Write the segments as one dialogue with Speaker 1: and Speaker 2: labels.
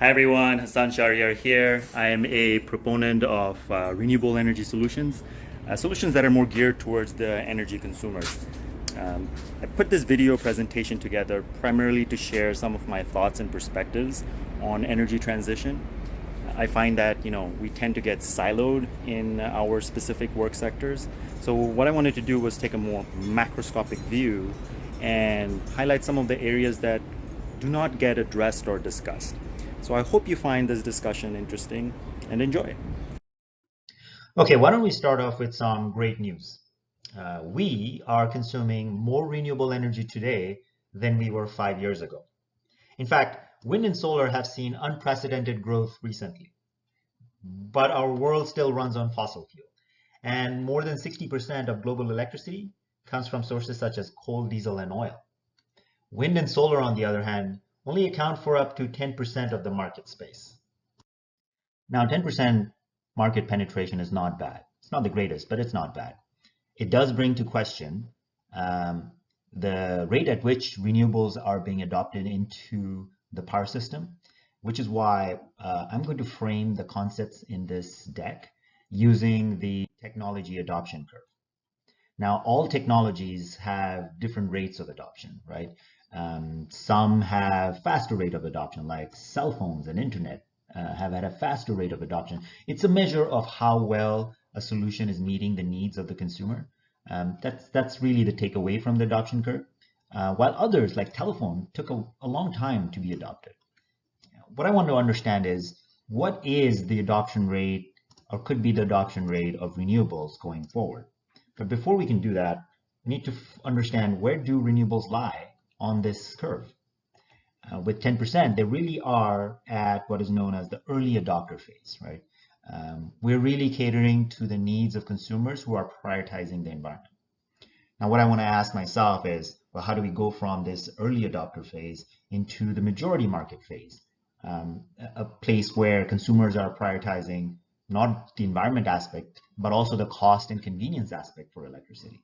Speaker 1: Hi everyone, Hassan Shahriar here. I am a proponent of renewable energy solutions, solutions that are more geared towards the energy consumers. I put this video presentation together primarily to share some of my thoughts and perspectives on energy transition. I find that we tend to get siloed in our specific work sectors. So what I wanted to do was take a more macroscopic view and highlight some of the areas that do not get addressed or discussed. So I hope you find this discussion interesting and enjoy it.
Speaker 2: Okay, why don't we start off with some great news? We are consuming more renewable energy today than we were 5 years ago. In fact, wind and solar have seen unprecedented growth recently, but our world still runs on fossil fuel. And more than 60% of global electricity comes from sources such as coal, diesel, and oil. Wind and solar, on the other hand, only account for up to 10% of the market space. Now, 10% market penetration is not bad. It's not the greatest, but it's not bad. It does bring to question the rate at which renewables are being adopted into the power system, which is why I'm going to frame the concepts in this deck using the technology adoption curve. Now, all technologies have different rates of adoption, right? Some have faster rate of adoption, like cell phones and internet have had a faster rate of adoption. It's a measure of how well a solution is meeting the needs of the consumer. That's really the takeaway from the adoption curve. While others, like telephone, took a long time to be adopted. What I want to understand is what is the adoption rate or could be the adoption rate of renewables going forward. But before we can do that, we need to understand where do renewables lie on this curve. With 10%, they really are at what is known as the early adopter phase, right? We're really catering to the needs of consumers who are prioritizing the environment. Now, what I want to ask myself is, well, how do we go from this early adopter phase into the majority market phase? A place where consumers are prioritizing not the environment aspect, but also the cost and convenience aspect for electricity.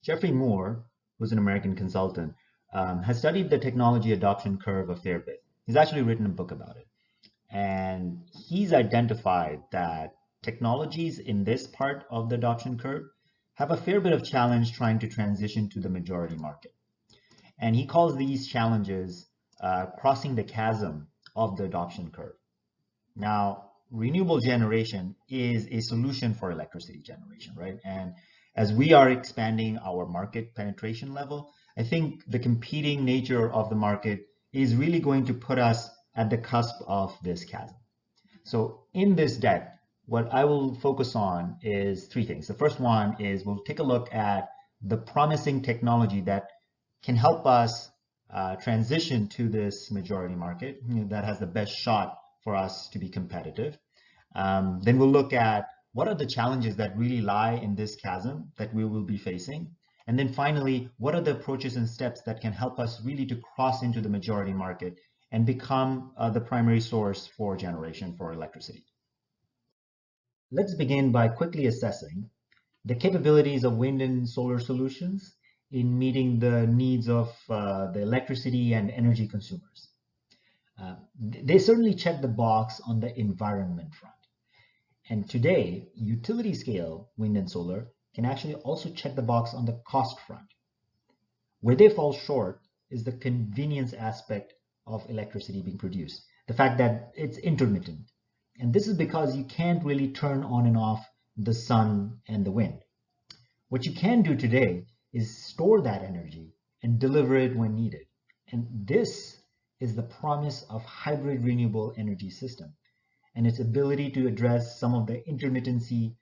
Speaker 2: Jeffrey Moore, who's an American consultant, has studied the technology adoption curve a fair bit. He's actually written a book about it. And he's identified that technologies in this part of the adoption curve have a fair bit of challenge trying to transition to the majority market. And he calls these challenges crossing the chasm of the adoption curve. Now, renewable generation is a solution for electricity generation, right? And as we are expanding our market penetration level, I think the competing nature of the market is really going to put us at the cusp of this chasm. So in this deck, what I will focus on is three things. The first one is we'll take a look at the promising technology that can help us transition to this majority market that has the best shot for us to be competitive. Then we'll look at what are the challenges that really lie in this chasm that we will be facing. And then finally, what are the approaches and steps that can help us really to cross into the majority market and become the primary source for generation for electricity. Let's begin by quickly assessing the capabilities of wind and solar solutions in meeting the needs of the electricity and energy consumers. They certainly check the box on the environment front. And today, utility scale wind and solar can actually also check the box on the cost front. Where they fall short is the convenience aspect of electricity being produced, the fact that it's intermittent. And this is because you can't really turn on and off the sun and the wind. What you can do today is store that energy and deliver it when needed. And this is the promise of hybrid renewable energy system and its ability to address some of the intermittency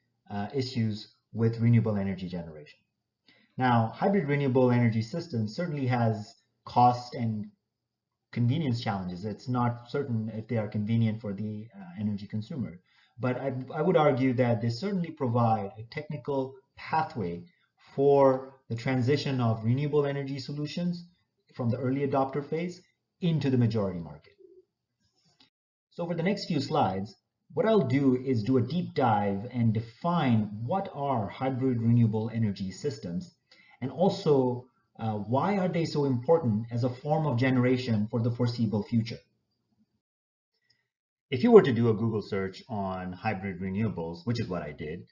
Speaker 2: issues with renewable energy generation. Now, hybrid renewable energy system certainly has cost and convenience challenges. It's not certain if they are convenient for the energy consumer, but I would argue that they certainly provide a technical pathway for the transition of renewable energy solutions from the early adopter phase into the majority market. So over the next few slides, what I'll do is do a deep dive and define what are hybrid renewable energy systems, and also why are they so important as a form of generation for the foreseeable future. If you were to do a Google search on hybrid renewables, which is what I did,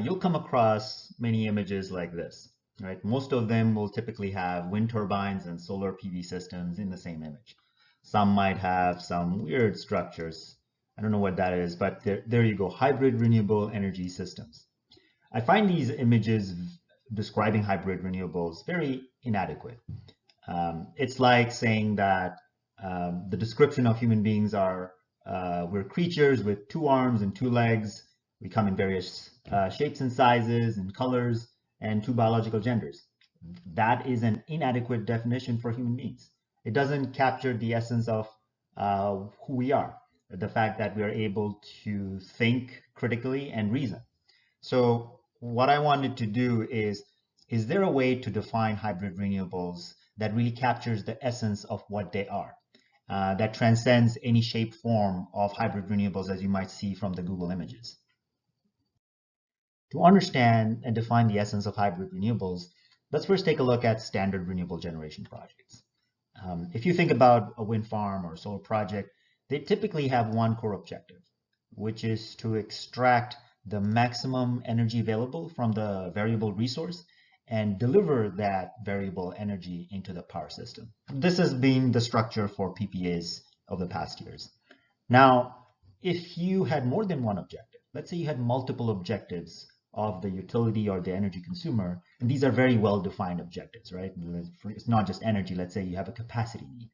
Speaker 2: you'll come across many images like this, right? Most of them will typically have wind turbines and solar PV systems in the same image. Some might have some weird structures. I don't know what that is, but there you go, hybrid renewable energy systems. I find these images describing hybrid renewables very inadequate. It's like saying that the description of human beings are we're creatures with 2 arms and 2 legs. We come in various shapes and sizes and colors and 2 biological genders. That is an inadequate definition for human beings. It doesn't capture the essence of who we are, the fact that we are able to think critically and reason. So what I wanted to do is there a way to define hybrid renewables that really captures the essence of what they are, that transcends any shape form of hybrid renewables as you might see from the Google images? To understand and define the essence of hybrid renewables, let's first take a look at standard renewable generation projects. If you think about a wind farm or a solar project, they typically have one core objective, which is to extract the maximum energy available from the variable resource and deliver that variable energy into the power system. This has been the structure for PPAs of the past years. Now, if you had more than one objective, let's say you had multiple objectives of the utility or the energy consumer, and these are very well-defined objectives, right? It's not just energy. Let's say you have a capacity need.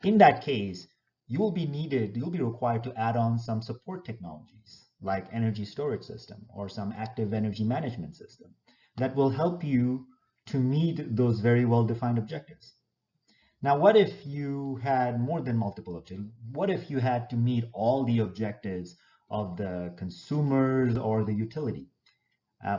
Speaker 2: In that case, you'll be required to add on some support technologies like energy storage system or some active energy management system that will help you to meet those very well-defined objectives. Now, what if you had more than multiple objectives? What if you had to meet all the objectives of the consumers or the utility?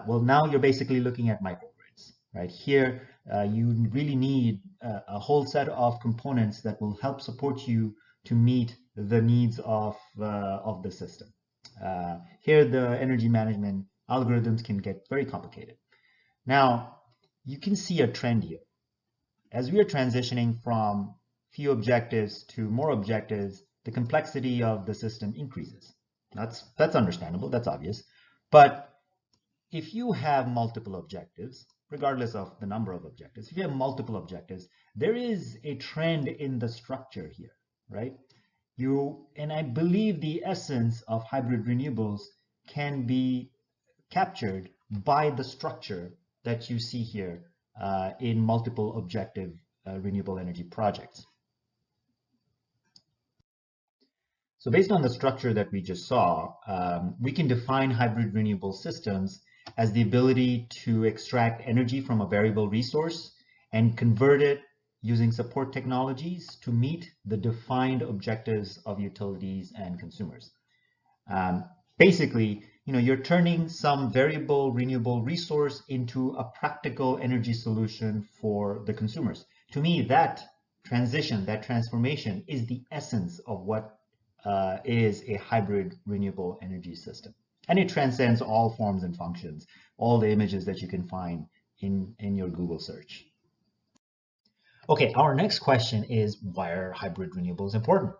Speaker 2: Well, now you're basically looking at microgrids, right? Here, you really need a whole set of components that will help support you to meet the needs of the system. Here, the energy management algorithms can get very complicated. Now, you can see a trend here. As we are transitioning from few objectives to more objectives, the complexity of the system increases. That's understandable, that's obvious. But if you have multiple objectives, regardless of the number of objectives, if you have multiple objectives, there is a trend in the structure here, right? And I believe the essence of hybrid renewables can be captured by the structure that you see here in multiple objective renewable energy projects. So based on the structure that we just saw, we can define hybrid renewable systems as the ability to extract energy from a variable resource and convert it using support technologies to meet the defined objectives of utilities and consumers. Basically, you're turning some variable renewable resource into a practical energy solution for the consumers. To me, that transition, that transformation is the essence of what is a hybrid renewable energy system. And it transcends all forms and functions, all the images that you can find in your Google search. Okay, our next question is, why are hybrid renewables important?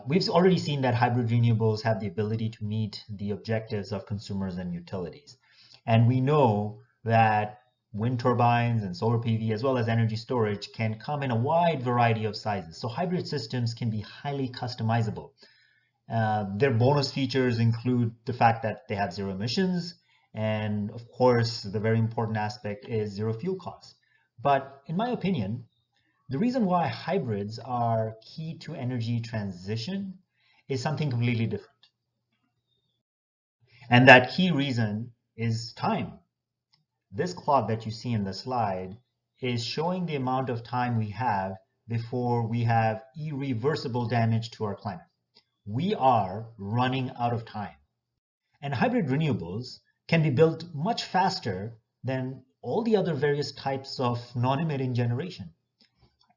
Speaker 2: We've already seen that hybrid renewables have the ability to meet the objectives of consumers and utilities. And we know that wind turbines and solar PV, as well as energy storage, can come in a wide variety of sizes. So hybrid systems can be highly customizable. Their bonus features include the fact that they have zero emissions, and of course, the very important aspect is zero fuel costs. But in my opinion, the reason why hybrids are key to energy transition is something completely different. And that key reason is time. This clock that you see in the slide is showing the amount of time we have before we have irreversible damage to our climate. We are running out of time. And hybrid renewables can be built much faster than all the other various types of non-emitting generation.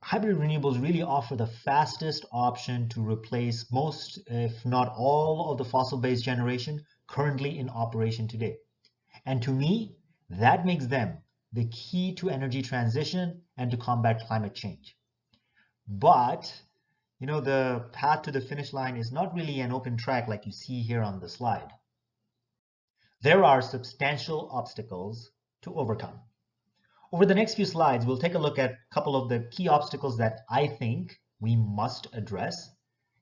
Speaker 2: Hybrid renewables really offer the fastest option to replace most, if not all, of the fossil-based generation currently in operation today. And to me, that makes them the key to energy transition and to combat climate change. But You know, the path to the finish line is not really an open track like you see here on the slide. There are substantial obstacles to overcome. Over the next few slides, we'll take a look at a couple of the key obstacles that I think we must address.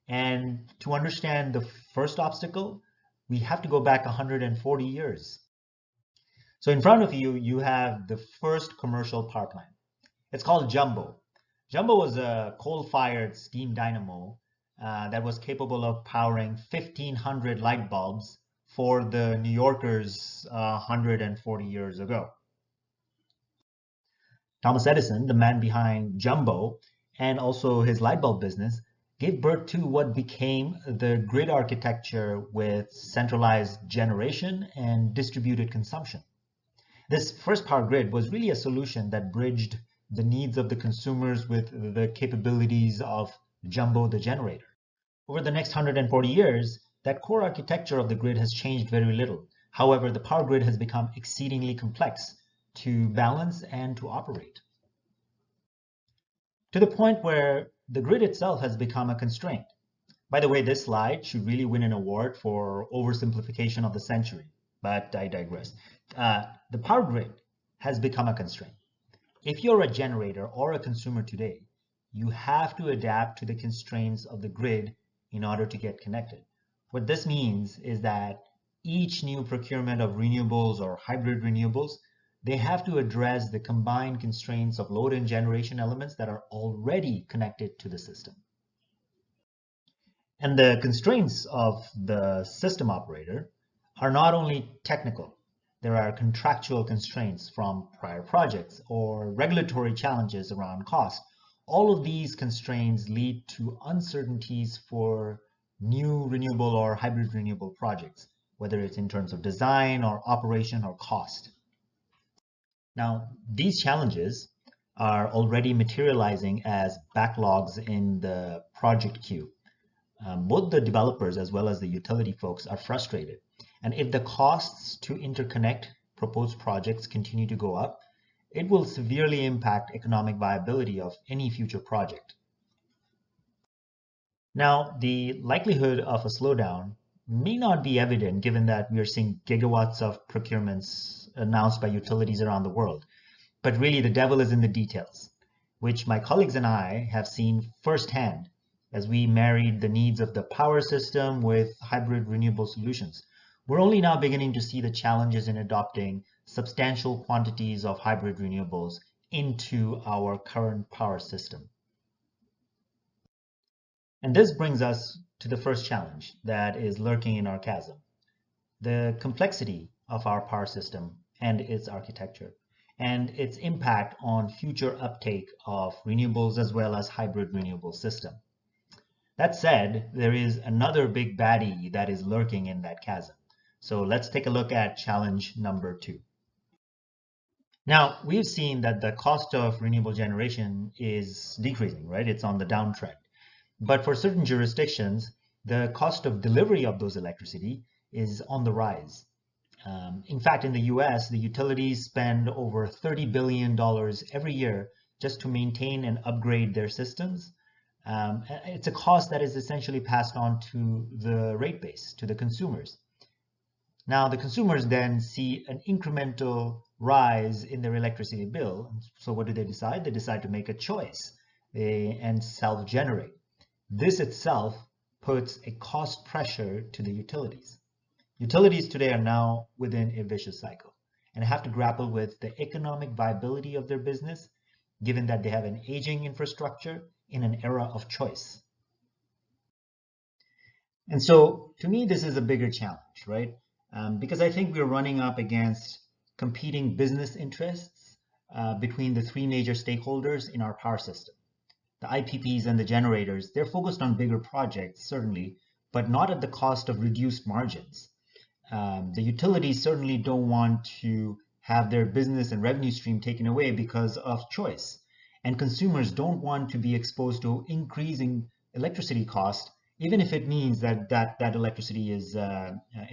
Speaker 2: And to understand the first obstacle, we have to go back 140 years. So in front of you, you have the first commercial power plant. It's called Jumbo. Jumbo was a coal-fired steam dynamo that was capable of powering 1,500 light bulbs for the New Yorkers 140 years ago. Thomas Edison, the man behind Jumbo and also his light bulb business, gave birth to what became the grid architecture with centralized generation and distributed consumption. This first power grid was really a solution that bridged the needs of the consumers with the capabilities of Jumbo the generator. Over the next 140 years, that core architecture of the grid has changed very little. However, the power grid has become exceedingly complex to balance and to operate, to the point where the grid itself has become a constraint. By the way, this slide should really win an award for oversimplification of the century, but I digress. The power grid has become a constraint. If you're a generator or a consumer today, you have to adapt to the constraints of the grid in order to get connected. What this means is that each new procurement of renewables or hybrid renewables, they have to address the combined constraints of load and generation elements that are already connected to the system. And the constraints of the system operator are not only technical. There are contractual constraints from prior projects or regulatory challenges around cost. All of these constraints lead to uncertainties for new renewable or hybrid renewable projects, whether it's in terms of design or operation or cost. Now, these challenges are already materializing as backlogs in the project queue. Both the developers as well as the utility folks are frustrated. And if the costs to interconnect proposed projects continue to go up, it will severely impact economic viability of any future project. Now, the likelihood of a slowdown may not be evident given that we are seeing gigawatts of procurements announced by utilities around the world. But really, the devil is in the details, which my colleagues and I have seen firsthand as we married the needs of the power system with hybrid renewable solutions. We're only now beginning to see the challenges in adopting substantial quantities of hybrid renewables into our current power system. And this brings us to the first challenge that is lurking in our chasm, the complexity of our power system and its architecture, and its impact on future uptake of renewables as well as hybrid renewable system. That said, there is another big baddie that is lurking in that chasm. So let's take a look at challenge number 2. Now, we've seen that the cost of renewable generation is decreasing, right? It's on the downtrend. But for certain jurisdictions, the cost of delivery of those electricity is on the rise. In fact, in the US, the utilities spend over $30 billion every year just to maintain and upgrade their systems. It's a cost that is essentially passed on to the rate base, to the consumers. Now, the consumers then see an incremental rise in their electricity bill. So what do they decide? They decide to make a choice and self-generate. This itself puts a cost pressure to the utilities. Utilities today are now within a vicious cycle and have to grapple with the economic viability of their business, given that they have an aging infrastructure in an era of choice. And so to me, this is a bigger challenge, right? Because I think we're running up against competing business interests between the three major stakeholders in our power system. The IPPs and the generators, they're focused on bigger projects, certainly, but not at the cost of reduced margins. The utilities certainly don't want to have their business and revenue stream taken away because of choice. And consumers don't want to be exposed to increasing electricity cost, even if it means that electricity is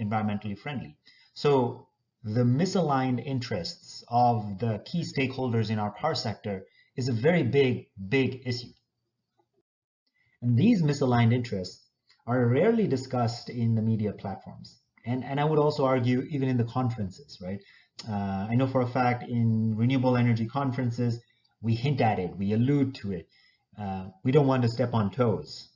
Speaker 2: environmentally friendly. So the misaligned interests of the key stakeholders in our power sector is a very big issue. And these misaligned interests are rarely discussed in the media platforms. And I would also argue even in the conferences, right? I know for a fact in renewable energy conferences, we hint at it, we allude to it. We don't want to step on toes,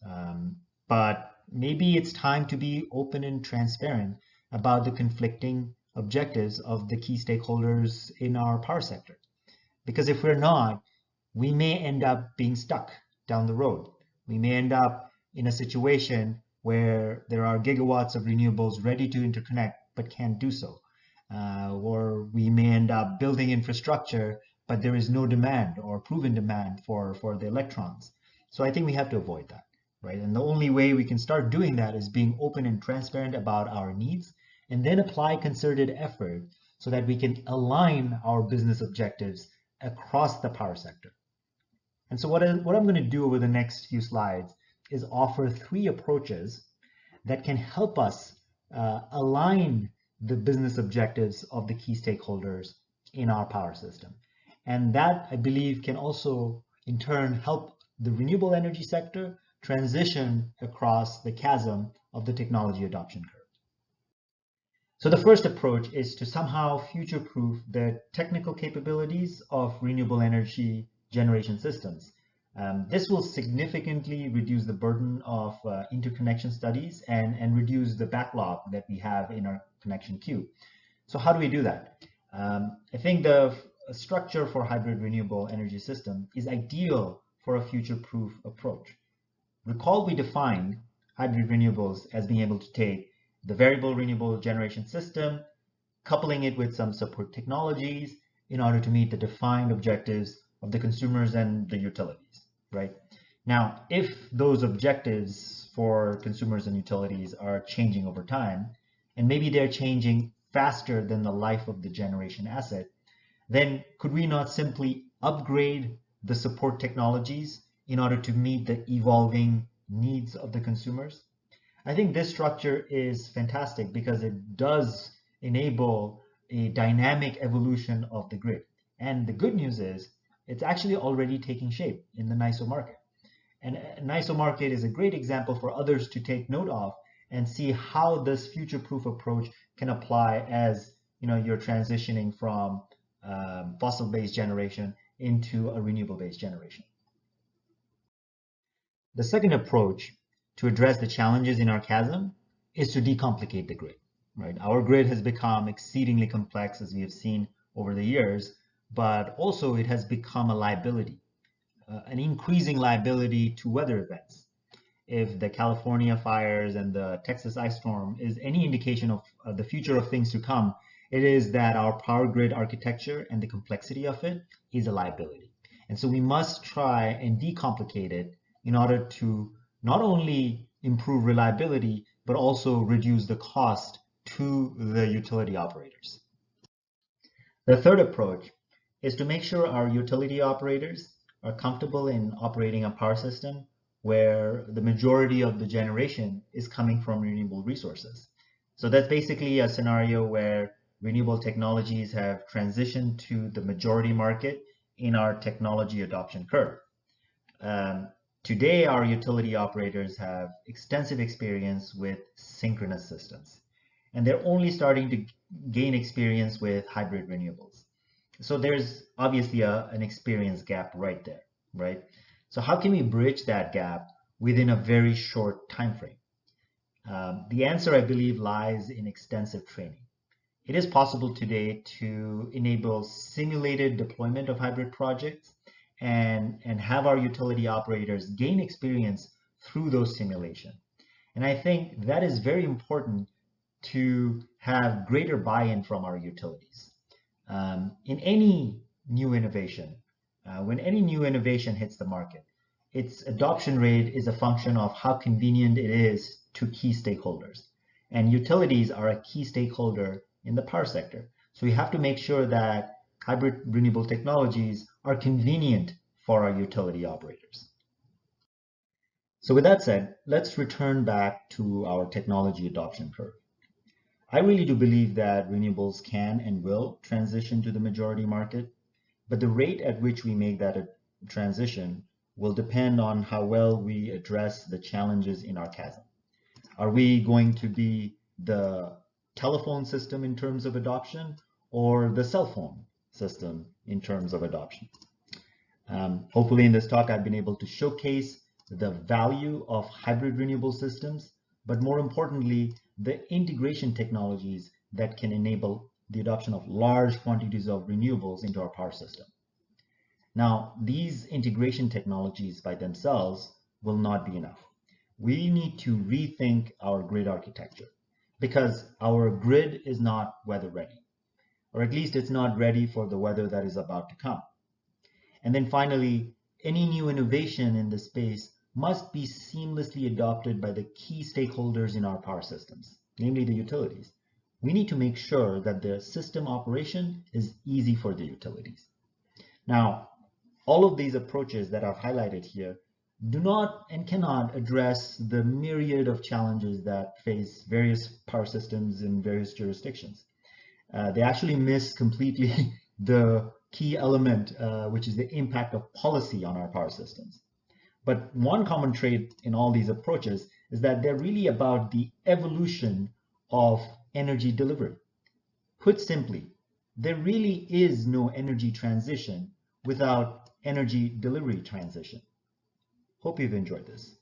Speaker 2: but maybe it's time to be open and transparent about the conflicting objectives of the key stakeholders in our power sector. Because if we're not, we may end up being stuck down the road. We may end up in a situation where there are gigawatts of renewables ready to interconnect but can't do so. Or we may end up building infrastructure, but there is no demand or proven demand for the electrons. So I think we have to avoid that, right? And the only way we can start doing that is being open and transparent about our needs, and then apply concerted effort so that we can align our business objectives across the power sector. And so what I'm going to do over the next few slides is offer 3 approaches that can help us align the business objectives of the key stakeholders in our power system. And that, I believe, can also in turn help the renewable energy sector transition across the chasm of the technology adoption curve. So the first approach is to somehow future-proof the technical capabilities of renewable energy generation systems. This will significantly reduce the burden of interconnection studies and reduce the backlog that we have in our connection queue. So how do we do that? I think the structure for hybrid renewable energy system is ideal for a future-proof approach. Recall we defined hybrid renewables as being able to take the variable renewable generation system, coupling it with some support technologies in order to meet the defined objectives of the consumers and the utilities, right? Now, if those objectives for consumers and utilities are changing over time, and maybe they're changing faster than the life of the generation asset, then could we not simply upgrade the support technologies in order to meet the evolving needs of the consumers? I think this structure is fantastic because it does enable a dynamic evolution of the grid. And the good news is it's actually already taking shape in the NISO market. And NISO market is a great example for others to take note of and see how this future-proof approach can apply as you're transitioning from fossil-based generation into a renewable-based generation. The second approach to address the challenges in our chasm is to decomplicate the grid, right? Our grid has become exceedingly complex, as we have seen over the years, but also it has become a liability, an increasing liability to weather events. If the California fires and the Texas ice storm is any indication of the future of things to come, it is that our power grid architecture and the complexity of it is a liability. And so we must try and decomplicate it in order to not only improve reliability, but also reduce the cost to the utility operators. The third approach is to make sure our utility operators are comfortable in operating a power system where the majority of the generation is coming from renewable resources. So that's basically a scenario where renewable technologies have transitioned to the majority market in our technology adoption curve. Today, our utility operators have extensive experience with synchronous systems, and they're only starting to gain experience with hybrid renewables. So there's obviously an experience gap right there, right? So how can we bridge that gap within a very short time frame? The answer, I believe, lies in extensive training. It is possible today to enable simulated deployment of hybrid projects and have our utility operators gain experience through those simulations. And I think that is very important to have greater buy-in from our utilities. In any new innovation, when any new innovation hits the market, its adoption rate is a function of how convenient it is to key stakeholders. And utilities are a key stakeholder in the power sector. So we have to make sure that hybrid renewable technologies are convenient for our utility operators. So with that said, let's return back to our technology adoption curve. I really do believe that renewables can and will transition to the majority market, but the rate at which we make that a transition will depend on how well we address the challenges in our chasm. Are we going to be the telephone system in terms of adoption or the cell phone system in terms of adoption? Hopefully in this talk, I've been able to showcase the value of hybrid renewable systems, but more importantly, the integration technologies that can enable the adoption of large quantities of renewables into our power system. Now, these integration technologies by themselves will not be enough. We need to rethink our grid architecture because our grid is not weather ready, or at least it's not ready for the weather that is about to come. And then finally, any new innovation in this space must be seamlessly adopted by the key stakeholders in our power systems, namely the utilities. We need to make sure that the system operation is easy for the utilities. Now, all of these approaches that I've highlighted here do not and cannot address the myriad of challenges that face various power systems in various jurisdictions. They actually miss completely the key element, which is the impact of policy on our power systems. But one common trait in all these approaches is that they're really about the evolution of energy delivery. Put simply, there really is no energy transition without energy delivery transition. Hope you've enjoyed this.